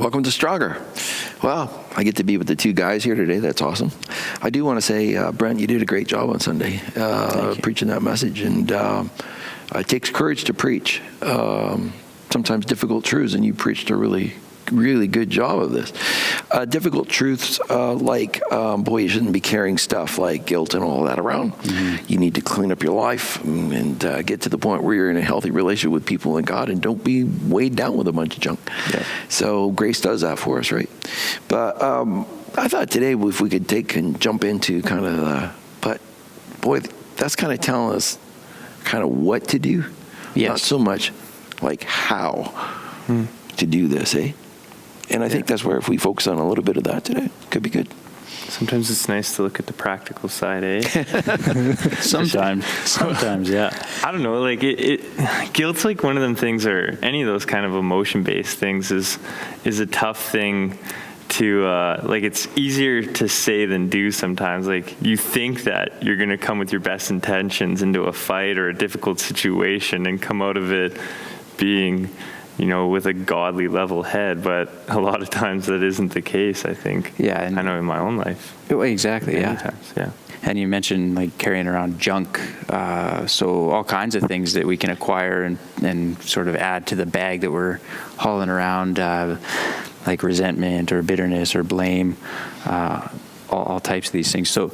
Welcome to Stronger. Well, I get to be with the two guys here today. That's awesome. I do want to say, Brent, you did a great job on Sunday preaching that message. And it takes courage to preach sometimes difficult truths, and you preached a really good job of this. Difficult truths like, you shouldn't be carrying stuff like guilt and all that around. Mm-hmm. You need to clean up your life and get to the point where you're in a healthy relationship with people and God, and don't be weighed down with a bunch of junk. Yeah. So grace does that for us, right? But I thought today if we could take and jump into kind of that's kind of telling us kind of what to do. Yes. Not so much like how to do this, eh? And I think that's where if we focus on a little bit of that today, it could be good. Sometimes it's nice to look at the practical side, eh? Sometimes, yeah. I don't know, like guilt's like one of them things, or any of those kind of emotion-based things is a tough thing to, like, it's easier to say than do sometimes. Like, you think that you're going to come with your best intentions into a fight or a difficult situation and come out of it being, with a godly level head, but a lot of times that isn't the case, I think. Yeah. And I know in my own life. Exactly, yeah. Times, yeah. And you mentioned like carrying around junk, so all kinds of things that we can acquire and sort of add to the bag that we're hauling around, like resentment or bitterness or blame, all types of these things. So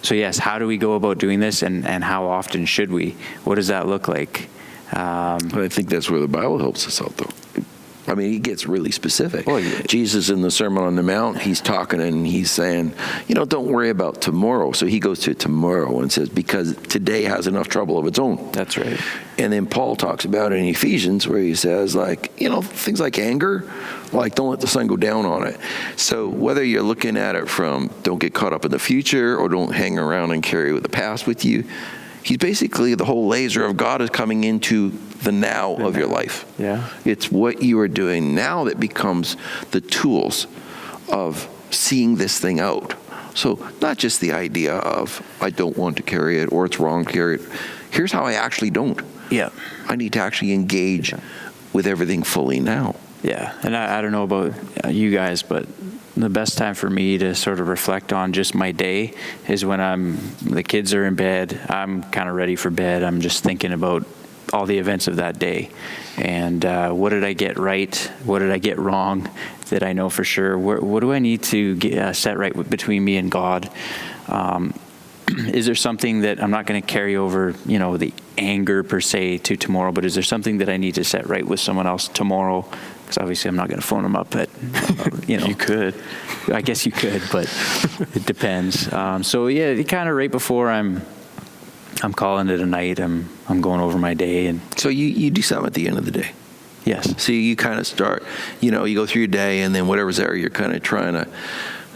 yes, how do we go about doing this, and how often should we? What does that look like? I think that's where the Bible helps us out, though. I mean, he gets really specific. Well, yeah. Jesus in the Sermon on the Mount, he's talking and he's saying, don't worry about tomorrow. So he goes to tomorrow and says, because today has enough trouble of its own. That's right. And then Paul talks about it in Ephesians where he says, like, things like anger, like don't let the sun go down on it. So whether you're looking at it from don't get caught up in the future or don't hang around and carry the past with you, he's basically, the whole laser of God is coming into the now of your life. Yeah. It's what you are doing now that becomes the tools of seeing this thing out. So not just the idea of, I don't want to carry it or it's wrong to carry it. Here's how I actually don't. Yeah. I need to actually engage with everything fully now. Yeah. And I don't know about you guys, but the best time for me to sort of reflect on just my day is when the kids are in bed, I'm kind of ready for bed. I'm just thinking about all the events of that day. And what did I get right? What did I get wrong that I know for sure? What do I need to set right between me and God? Is there something that I'm not going to carry over, the anger per se to tomorrow, but is there something that I need to set right with someone else tomorrow? Because obviously I'm not going to phone them up, but, You could. I guess you could, but it depends. So yeah, kind of right before I'm calling it a night, I'm going over my day. And so you do something at the end of the day. Yes. So you kind of start, you go through your day, and then whatever's there, you're kind of trying to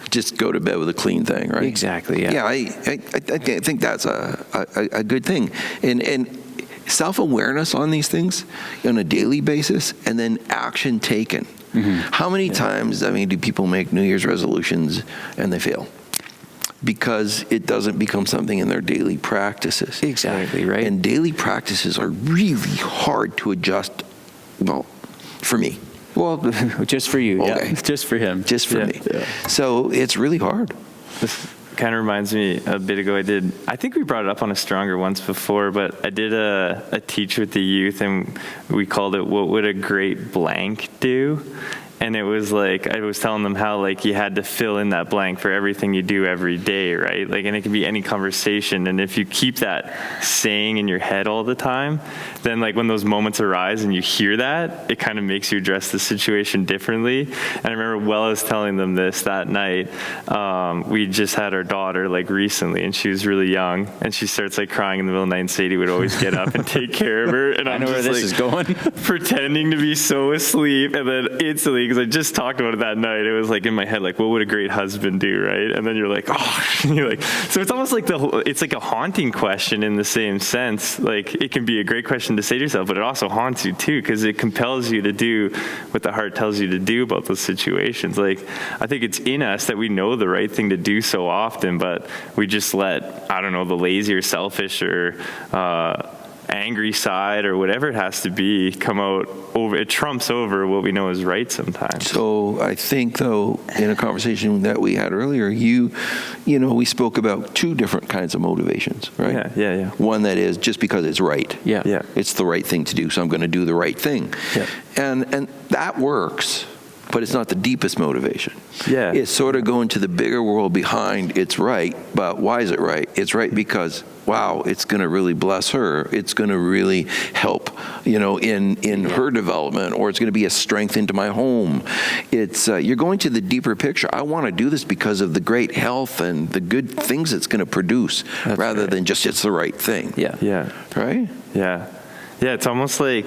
just go to bed with a clean thing, right? Exactly, yeah. Yeah, I think that's a good thing. And self-awareness on these things on a daily basis, and then action taken. Mm-hmm. How many times, do people make New Year's resolutions and they fail? Because it doesn't become something in their daily practices. Exactly, right. And daily practices are really hard to adjust, for me. Well, just for you, okay. Yeah. Just for him. Just for me. Yeah. So it's really hard. This kind of reminds me, a bit ago I think we brought it up on a Stronger once before, but I did a teach with the youth, and we called it, what would a great blank do? And it was like, I was telling them how like you had to fill in that blank for everything you do every day, right? Like, and it can be any conversation. And if you keep that saying in your head all the time, then like when those moments arise and you hear that, it kind of makes you address the situation differently. And I remember I was telling them this that night. We just had our daughter like recently, and she was really young, and she starts like crying in the middle of the night, and Sadie would always get up and take care of her. And I know where this is going. Pretending to be so asleep, and then instantly, because I just talked about it that night, it was like in my head, like, what would a great husband do, right? And then you're like, oh, you're like, so it's almost like it's like a haunting question in the same sense. Like, it can be a great question to say to yourself, but it also haunts you too, because it compels you to do what the heart tells you to do about those situations. Like, I think it's in us that we know the right thing to do so often, but we just let, I don't know, the lazy or selfish or angry side or whatever it has to be come out over. It trumps over what we know is right sometimes. So I think, though, in a conversation that we had earlier, we spoke about two different kinds of motivations, right? Yeah. One that is just because it's right. Yeah. It's the right thing to do, so I'm going to do the right thing. Yeah. And that works, but it's not the deepest motivation. Yeah. It's sort of going to the bigger world behind it's right, but why is it right? It's right because, wow, it's going to really bless her. It's going to really help, in her development, or it's going to be a strength into my home. It's you're going to the deeper picture. I want to do this because of the great health and the good things it's going to produce, rather than just it's the right thing. Yeah. Right? Yeah. Yeah, it's almost like,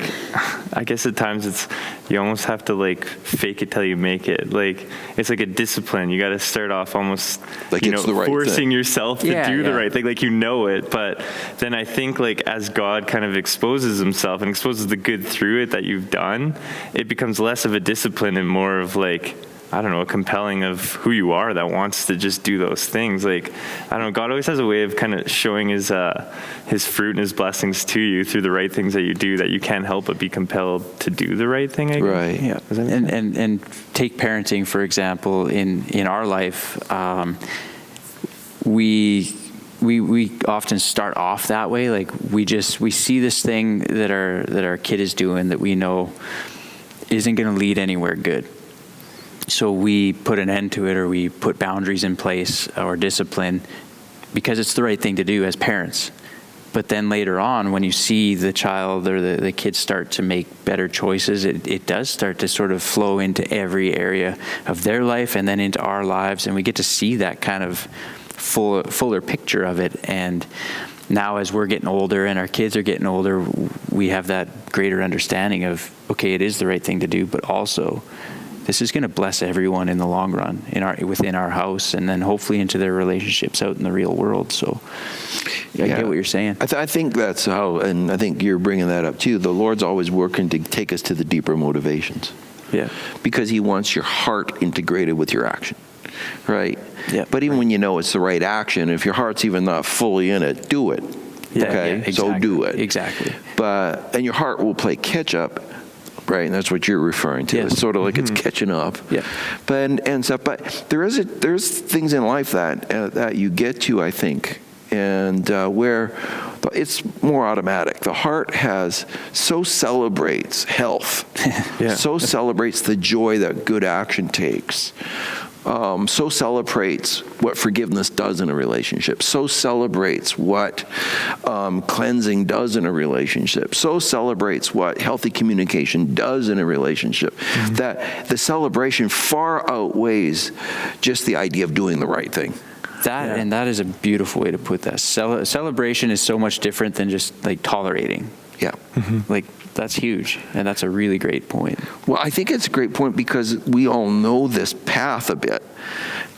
I guess at times you almost have to like fake it till you make it. Like, it's like a discipline. You got to start off almost, like it's the right forcing thing. yourself to do the right thing. Like, it. But then I think, like, as God kind of exposes himself and exposes the good through it that you've done, it becomes less of a discipline and more of like, I don't know, a compelling of who you are that wants to just do those things. Like, I don't know, God always has a way of kind of showing his fruit and his blessings to you through the right things that you do, that you can't help but be compelled to do the right thing, I guess. Right. Yeah. And take parenting, for example, in our life, we often start off that way. Like, we see this thing that our kid is doing that we know isn't going to lead anywhere good. So we put an end to it, or we put boundaries in place or discipline because it's the right thing to do as parents. But then later on, when you see the child or the kids start to make better choices, it does start to sort of flow into every area of their life and then into our lives. And we get to see that kind of fuller picture of it. And now as we're getting older and our kids are getting older, we have that greater understanding of, okay, it is the right thing to do, but also this is going to bless everyone in the long run within our house, and then hopefully into their relationships out in the real world. So I get what you're saying. I think that's how, and I think you're bringing that up too. The Lord's always working to take us to the deeper motivations. Yeah. Because he wants your heart integrated with your action, right? Yeah. But even when you know it's the right action, if your heart's even not fully in it, do it. Yeah, okay? exactly. So do it. Exactly. And your heart will play catch up. Right, and that's what you're referring to. Yes. It's sort of like it's catching up. Yeah. But there's things in life that you get to, I think, and where it's more automatic. The heart so celebrates health, so celebrates the joy that good action takes. So celebrates what forgiveness does in a relationship, so celebrates what cleansing does in a relationship, so celebrates what healthy communication does in a relationship, that the celebration far outweighs just the idea of doing the right thing. And that is a beautiful way to put that. Celebration is so much different than just like tolerating. Yeah. Like, that's huge, and that's a really great point. Well, I think it's a great point because we all know this path a bit.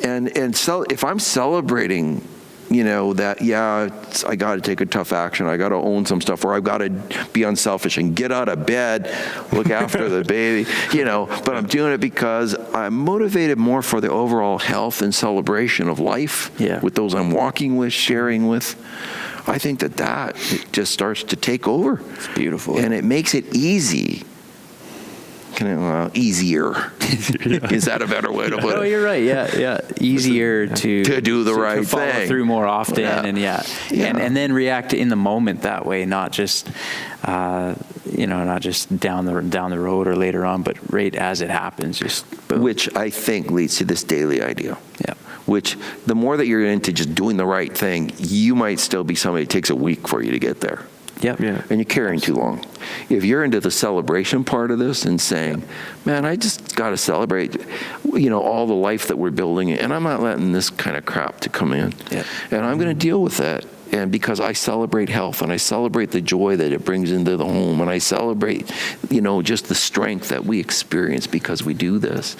And so if I'm celebrating, that, I got to take a tough action, I got to own some stuff, or I've got to be unselfish and get out of bed, look after the baby, but I'm doing it because I'm motivated more for the overall health and celebration of life with those I'm walking with, sharing with. I think that it just starts to take over. It's beautiful. And it makes it easy. Easier. Is that a better way to put it? Oh, you're right. Yeah. Easier to do the right to follow thing. through more often, and then react in the moment that way, not just not just down the road or later on, but right as it happens. Just boom. Which I think leads to this daily idea. Yeah. Which the more that you're into just doing the right thing, you might still be somebody it takes a week for you to get there. Yep. Yeah. And you're carrying too long. If you're into the celebration part of this and saying, man, I just got to celebrate, all the life that we're building, and I'm not letting this kind of crap to come in. Yeah. And I'm going to deal with that. And because I celebrate health, and I celebrate the joy that it brings into the home, and I celebrate, just the strength that we experience because we do this.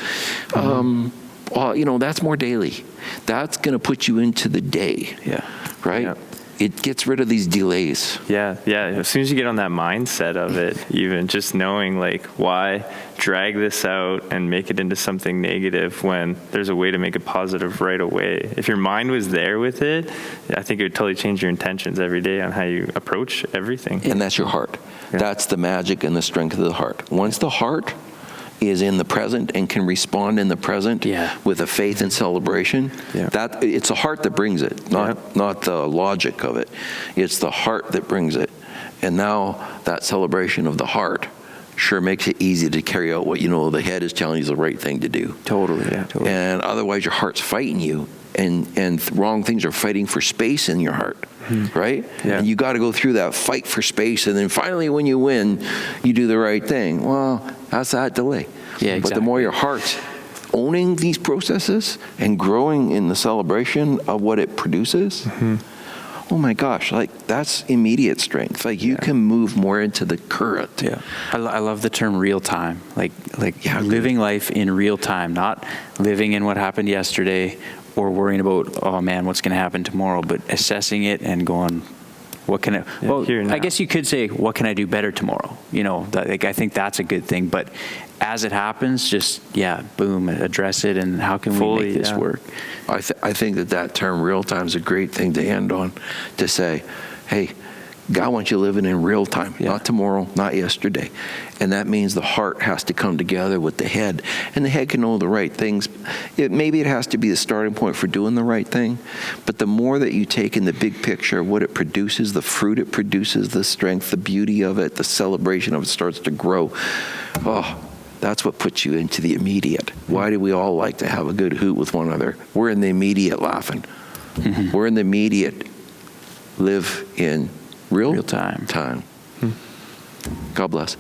That's more daily. That's going to put you into the day. Yeah. Right? Yeah. it gets rid of these delays. Yeah. As soon as you get on that mindset of it, even just knowing like, why drag this out and make it into something negative when there's a way to make it positive right away. If your mind was there with it, I think it would totally change your intentions every day on how you approach everything. And that's your heart. Yeah. That's the magic and the strength of the heart. Once the heart is in the present and can respond in the present with a faith and celebration, that it's the heart that brings it, not the logic of it. It's the heart that brings it. And now that celebration of the heart sure makes it easy to carry out what you know the head is telling you is the right thing to do. Totally. And otherwise your heart's fighting you, and wrong things are fighting for space in your heart. Right? Yeah. And you got to go through that fight for space, and then finally when you win, you do the right thing. Well, that's that delay. Yeah, exactly. But the more your heart's owning these processes and growing in the celebration of what it produces, oh my gosh, like that's immediate strength. Like you can move more into the current. Yeah, I love the term real time. Like living life in real time, not living in what happened yesterday or worrying about, oh man, what's going to happen tomorrow, but assessing it and going, what can I guess you could say, what can I do better tomorrow? You know, like I think that's a good thing, but as it happens, just, boom, address it, and how can we make this work? I think that term real time is a great thing to end on, to say, hey, God wants you living in real time, not tomorrow, not yesterday. And that means the heart has to come together with the head. And the head can know the right things. Maybe it has to be the starting point for doing the right thing. But the more that you take in the big picture of what it produces, the fruit it produces, the strength, the beauty of it, the celebration of it starts to grow. Oh, that's what puts you into the immediate. Why do we all like to have a good hoot with one another? We're in the immediate laughing. We're in the immediate live in real time. God bless.